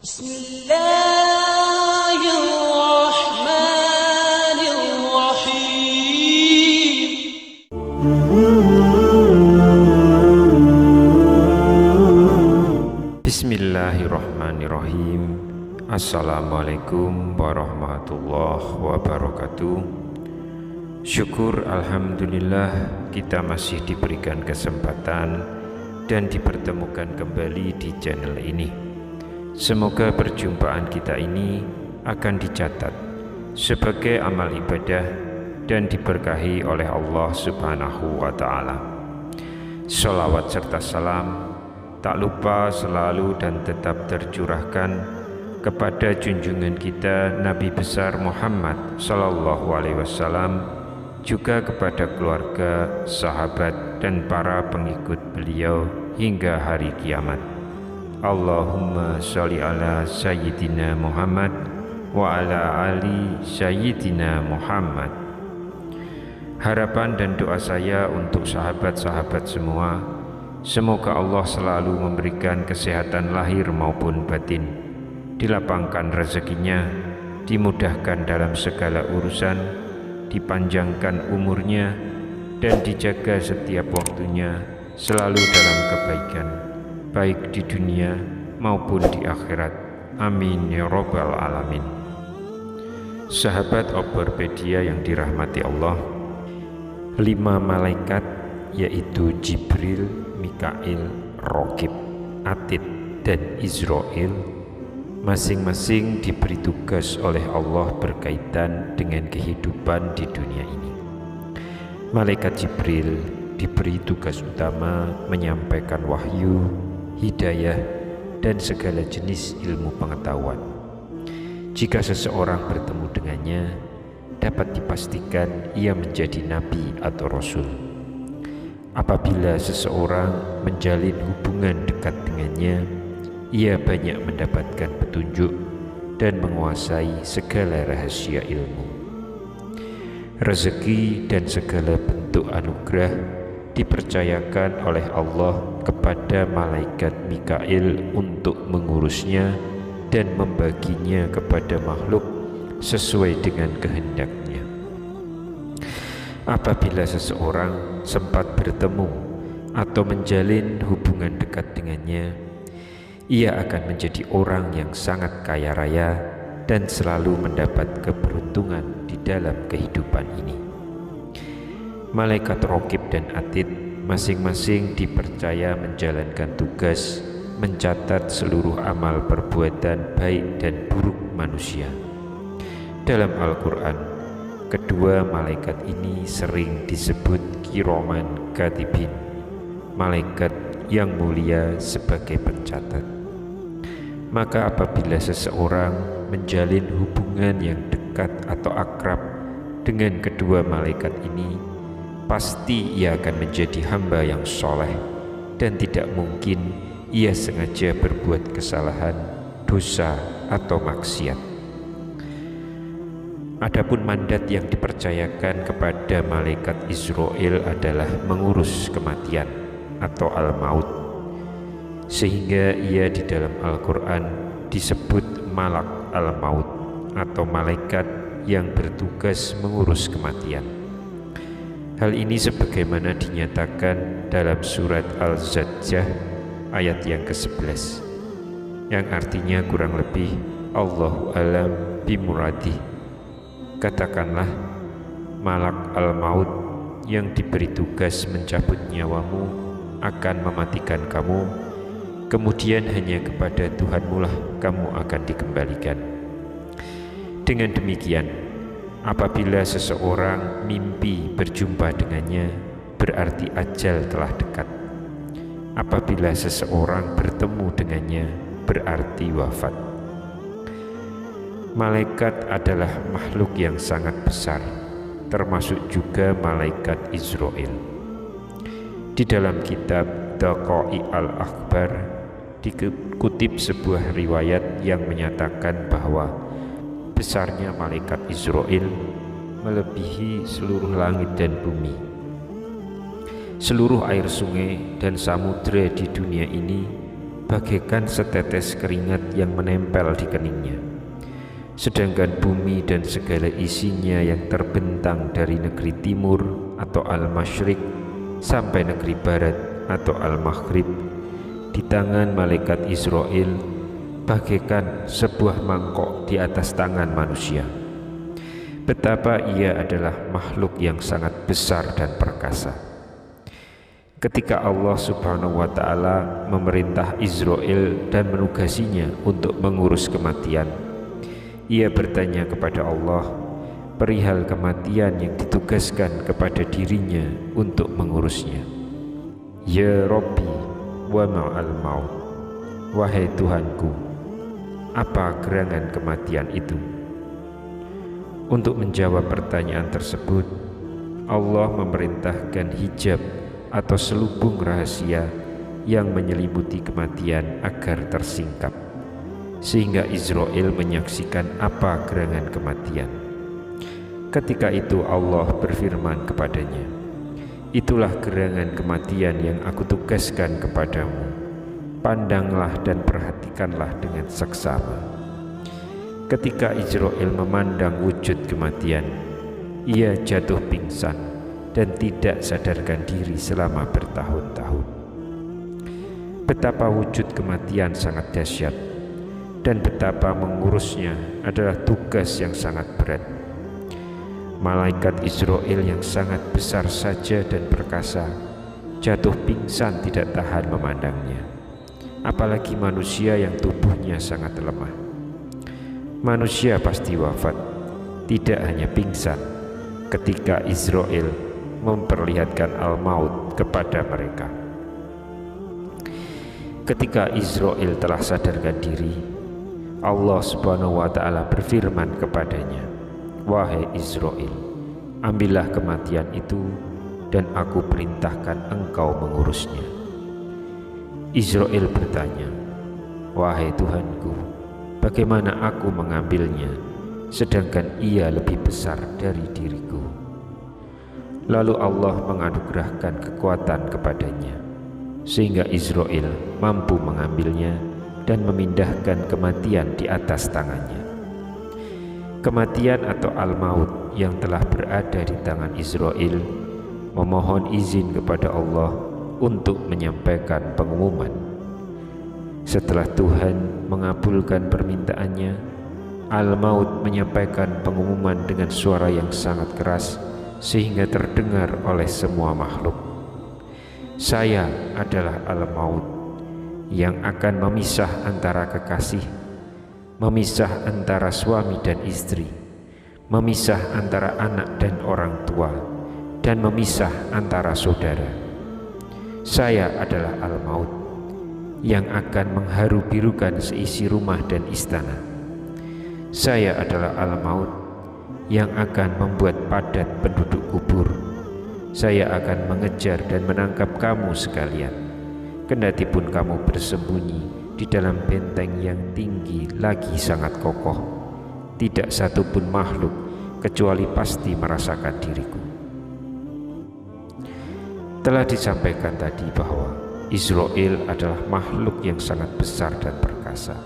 Bismillahirrahmanirrahim. Assalamualaikum warahmatullahi wabarakatuh. Syukur alhamdulillah kita masih diberikan kesempatan dan dipertemukan kembali di channel ini. Semoga perjumpaan kita ini akan dicatat sebagai amal ibadah dan diberkahi oleh Allah Subhanahu wa ta'ala. Sholawat serta salam tak lupa selalu dan tetap tercurahkan kepada junjungan kita Nabi besar Muhammad sallallahu alaihi wasallam, juga kepada keluarga, sahabat dan para pengikut beliau hingga hari kiamat. Allahumma sholli ala sayyidina Muhammad wa ala ali sayyidina Muhammad. Harapan dan doa saya untuk sahabat-sahabat semua, semoga Allah selalu memberikan kesehatan lahir maupun batin, dilapangkan rezekinya, dimudahkan dalam segala urusan, dipanjangkan umurnya, dan dijaga setiap waktunya selalu dalam kebaikan, baik di dunia maupun di akhirat. Amin ya rabbal alamin. Sahabat Obropedia yang dirahmati Allah, 5 malaikat yaitu Jibril, Mikail, Raqib, Atid, dan Israil masing-masing diberi tugas oleh Allah berkaitan dengan kehidupan di dunia ini. Malaikat Jibril diberi tugas utama menyampaikan wahyu, hidayah, dan segala jenis ilmu pengetahuan. Jika seseorang bertemu dengannya, dapat dipastikan ia menjadi nabi atau rasul. Apabila seseorang menjalin hubungan dekat dengannya, ia banyak mendapatkan petunjuk dan menguasai segala rahasia ilmu. Rezeki dan segala bentuk anugerah dipercayakan oleh Allah kepada malaikat Mikail untuk mengurusnya dan membaginya kepada makhluk sesuai dengan kehendaknya. Apabila seseorang sempat bertemu atau menjalin hubungan dekat dengannya, ia akan menjadi orang yang sangat kaya raya dan selalu mendapat keberuntungan di dalam kehidupan ini. Malaikat Raqib dan Atid masing-masing dipercaya menjalankan tugas mencatat seluruh amal perbuatan baik dan buruk manusia. Dalam Al-Quran, kedua malaikat ini sering disebut Kiraman Katibin, malaikat yang mulia sebagai pencatat. Maka apabila seseorang menjalin hubungan yang dekat atau akrab dengan kedua malaikat ini, pasti ia akan menjadi hamba yang soleh dan tidak mungkin ia sengaja berbuat kesalahan, dosa, atau maksiat. Adapun mandat yang dipercayakan kepada malaikat Israil adalah mengurus kematian atau al-maut, sehingga ia di dalam Al-Quran disebut Malak al-Maut atau malaikat yang bertugas mengurus kematian. Hal ini sebagaimana dinyatakan dalam surat Al-Zajjah ayat yang ke-11, yang artinya kurang lebih Allahu a'lam bimuradih. Katakanlah, Malak al-Maut yang diberi tugas mencabut nyawamu akan mematikan kamu, kemudian hanya kepada Tuhanmu lah kamu akan dikembalikan. Dengan demikian, apabila seseorang mimpi berjumpa dengannya, berarti ajal telah dekat. Apabila seseorang bertemu dengannya, berarti wafat. Malaikat adalah makhluk yang sangat besar, termasuk juga malaikat Israil. Di dalam kitab Daqa'i al-Akhbar dikutip sebuah riwayat yang menyatakan bahwa besarnya malaikat Israil melebihi seluruh langit dan bumi. Seluruh air sungai dan samudera di dunia ini bagaikan setetes keringat yang menempel di keningnya. Sedangkan bumi dan segala isinya yang terbentang dari negeri timur atau al-masyriq sampai negeri barat atau al-maghrib di tangan malaikat Israel bagaikan sebuah mangkok di atas tangan manusia. Betapa ia adalah makhluk yang sangat besar dan perkasa. Ketika Allah Subhanahu wa Ta'ala memerintah Israel dan menugasinya untuk mengurus kematian, ia bertanya kepada Allah perihal kematian yang ditugaskan kepada dirinya untuk mengurusnya. Ya Rabbi, wa ma'al maut, wahai Tuhanku, apa gerangan kematian itu? Untuk menjawab pertanyaan tersebut, Allah memerintahkan hijab atau selubung rahasia yang menyelimuti kematian agar tersingkap, sehingga Israel menyaksikan apa gerangan kematian. Ketika itu Allah berfirman kepadanya, itulah gerangan kematian yang aku tugaskan kepadamu. Pandanglah dan perhatikanlah dengan seksama. Ketika Israel memandang wujud kematian, ia jatuh pingsan dan tidak sadarkan diri selama bertahun-tahun. Betapa wujud kematian sangat dahsyat, dan betapa mengurusnya adalah tugas yang sangat berat. Malaikat Israel yang sangat besar saja dan perkasa jatuh pingsan tidak tahan memandangnya, apalagi manusia yang tubuhnya sangat lemah. Manusia pasti wafat, tidak hanya pingsan, ketika Israel memperlihatkan al-maut kepada mereka. Ketika Israel telah sadarkan diri, Allah Subhanahu wa Ta'ala berfirman kepadanya, wahai Israel, ambillah kematian itu dan aku perintahkan engkau mengurusnya. Israel bertanya, wahai Tuhanku, bagaimana aku mengambilnya sedangkan ia lebih besar dari diriku? Lalu Allah menganugerahkan kekuatan kepadanya sehingga Israel mampu mengambilnya dan memindahkan kematian di atas tangannya. Kematian atau al-maut yang telah berada di tangan Israel memohon izin kepada Allah untuk menyampaikan pengumuman. Setelah Tuhan mengabulkan permintaannya, al-maut menyampaikan pengumuman dengan suara yang sangat keras sehingga terdengar oleh semua makhluk. Saya adalah al-maut yang akan memisah antara kekasih, memisah antara suami dan istri, memisah antara anak dan orang tua, dan memisah antara saudara. Saya adalah al-maut yang akan mengharu-birukan seisi rumah dan istana. Saya adalah al-maut yang akan membuat padat penduduk kubur. Saya akan mengejar dan menangkap kamu sekalian, kendati pun kamu bersembunyi di dalam benteng yang tinggi lagi sangat kokoh. Tidak satu pun makhluk kecuali pasti merasakan diriku. Telah disampaikan tadi bahwa Israel adalah makhluk yang sangat besar dan perkasa.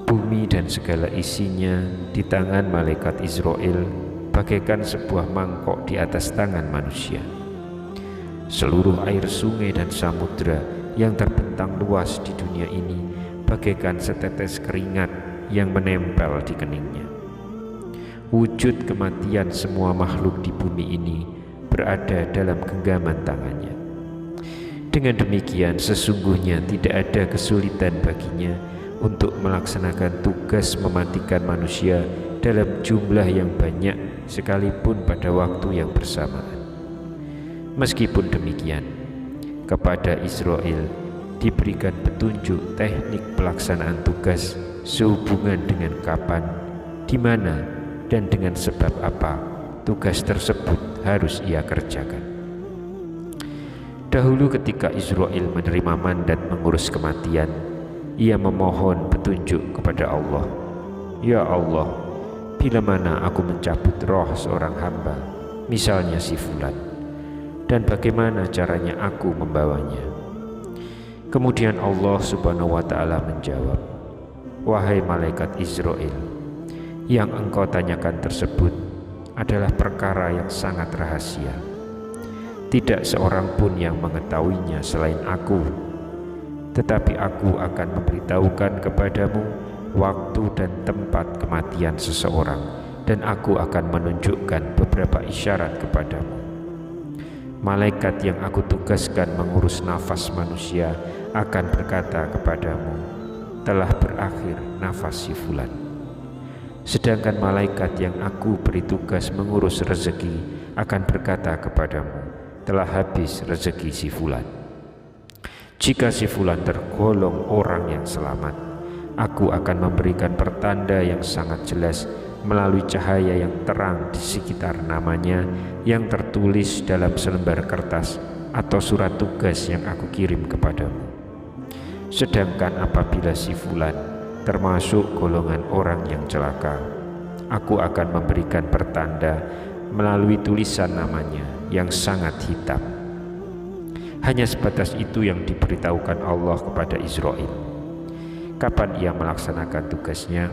Bumi dan segala isinya di tangan malaikat Israel bagaikan sebuah mangkok di atas tangan manusia. Seluruh air sungai dan samudra yang terbentang luas di dunia ini bagaikan setetes keringat yang menempel di keningnya. Wujud kematian semua makhluk di bumi ini berada dalam genggaman tangannya. Dengan demikian, sesungguhnya tidak ada kesulitan baginya untuk melaksanakan tugas mematikan manusia dalam jumlah yang banyak sekalipun pada waktu yang bersamaan. Meskipun demikian, kepada Israel diberikan petunjuk teknik pelaksanaan tugas sehubungan dengan kapan, di mana, dan dengan sebab apa tugas tersebut harus ia kerjakan. Dahulu ketika Israel menerima mandat mengurus kematian, ia memohon petunjuk kepada Allah. Ya Allah, bila mana aku mencabut roh seorang hamba, misalnya si fulan, dan bagaimana caranya aku membawanya? Kemudian Allah Subhanahu wa ta'ala menjawab, "Wahai malaikat Israel, yang engkau tanyakan tersebut adalah perkara yang sangat rahasia. Tidak seorang pun yang mengetahuinya selain aku. Tetapi aku akan memberitahukan kepadamu waktu dan tempat kematian seseorang, dan aku akan menunjukkan beberapa isyarat kepadamu. Malaikat yang aku tugaskan mengurus nafas manusia akan berkata kepadamu, telah berakhir nafas si fulan. Sedangkan malaikat yang aku beri tugas mengurus rezeki akan berkata kepadamu, telah habis rezeki si fulan. Jika si fulan tergolong orang yang selamat, aku akan memberikan pertanda yang sangat jelas melalui cahaya yang terang di sekitar namanya yang tertulis dalam selembar kertas atau surat tugas yang aku kirim kepadamu. Sedangkan apabila si fulan termasuk golongan orang yang celaka, aku akan memberikan pertanda melalui tulisan namanya yang sangat hitam." Hanya sebatas itu yang diberitahukan Allah kepada Israel. Kapan ia melaksanakan tugasnya?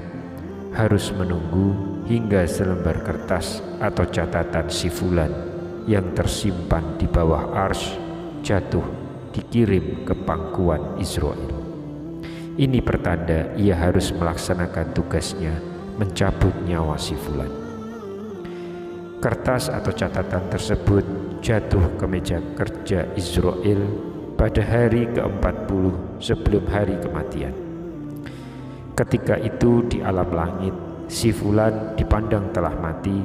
Harus menunggu hingga selembar kertas atau catatan si fulan yang tersimpan di bawah arsy jatuh dikirim ke pangkuan Israel. Ini pertanda ia harus melaksanakan tugasnya mencabut nyawa si fulan. Kertas atau catatan tersebut jatuh ke meja kerja Israel pada hari ke-40 sebelum hari kematian. Ketika itu di alam langit si fulan dipandang telah mati,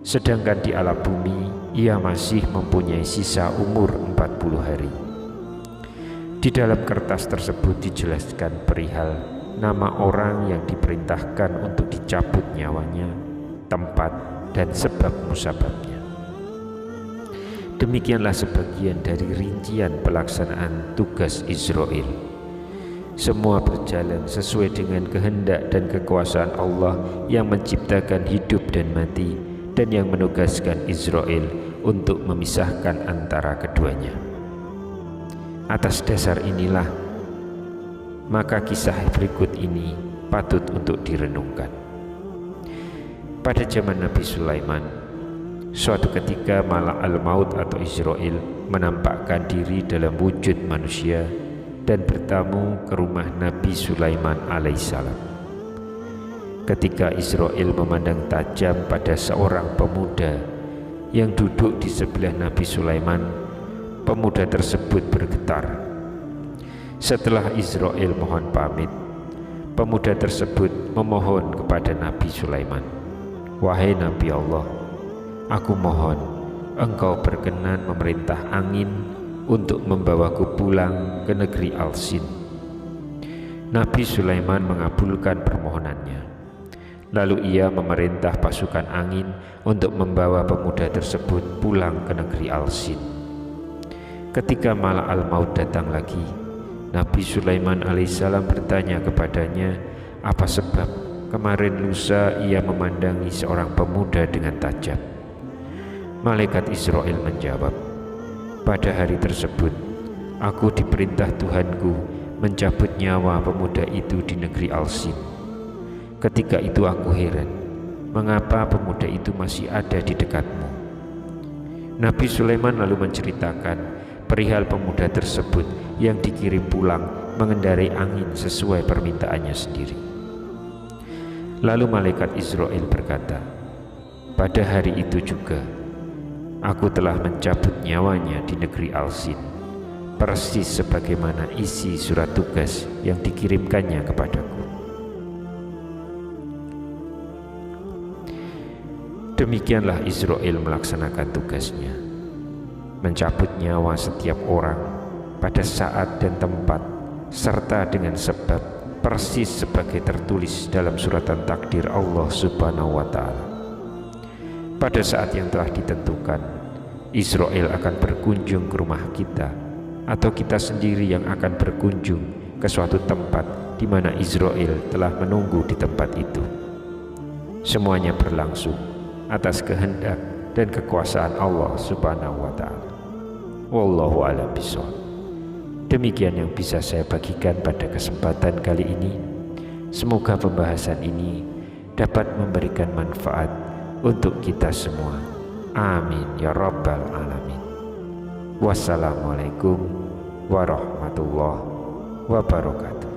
sedangkan di alam bumi ia masih mempunyai sisa umur 40 hari. Di dalam kertas tersebut dijelaskan perihal nama orang yang diperintahkan untuk dicabut nyawanya, tempat dan sebab musababnya. Demikianlah sebagian dari rincian pelaksanaan tugas Israel. Semua berjalan sesuai dengan kehendak dan kekuasaan Allah yang menciptakan hidup dan mati dan yang menugaskan Israel untuk memisahkan antara keduanya. Atas dasar inilah, maka kisah berikut ini patut untuk direnungkan. Pada zaman Nabi Sulaiman, suatu ketika Malak al-Maut atau Israel menampakkan diri dalam wujud manusia dan bertamu ke rumah Nabi Sulaiman alaihissalam. Ketika Israel memandang tajam pada seorang pemuda yang duduk di sebelah Nabi Sulaiman, pemuda tersebut bergetar. Setelah Israel mohon pamit, pemuda tersebut memohon kepada Nabi Sulaiman, "Wahai Nabi Allah, aku mohon engkau berkenan memerintah angin untuk membawaku pulang ke negeri Al-Sin." Nabi Sulaiman mengabulkan permohonannya. Lalu ia memerintah pasukan angin untuk membawa pemuda tersebut pulang ke negeri Al-Sin. Ketika Malak al-Maut datang lagi, Nabi Sulaiman alaihissalam bertanya kepadanya, apa sebab kemarin lusa ia memandangi seorang pemuda dengan tajam. Malaikat Israel menjawab, "Pada hari tersebut, aku diperintah Tuhanku mencabut nyawa pemuda itu di negeri Al-Sin. Ketika itu aku heran, mengapa pemuda itu masih ada di dekatmu?" Nabi Sulaiman lalu menceritakan perihal pemuda tersebut yang dikirim pulang mengendarai angin sesuai permintaannya sendiri. Lalu malaikat Israel berkata, "Pada hari itu juga, aku telah mencabut nyawanya di negeri Al-Sin, persis sebagaimana isi surat tugas yang dikirimkannya kepadaku." Demikianlah Israel melaksanakan tugasnya, mencabut nyawa setiap orang pada saat dan tempat serta dengan sebab persis sebagai tertulis dalam suratan takdir Allah Subhanahu wa ta'ala. Pada saat yang telah ditentukan, Israel akan berkunjung ke rumah kita atau kita sendiri yang akan berkunjung ke suatu tempat di mana Israel telah menunggu di tempat itu. Semuanya berlangsung atas kehendak dan kekuasaan Allah Subhanahu wa ta'ala. Wallahu a'lam bishawab. Demikian yang bisa saya bagikan pada kesempatan kali ini. Semoga pembahasan ini dapat memberikan manfaat untuk kita semua. Amin ya rabbal alamin. Wassalamualaikum warahmatullahi wabarakatuh.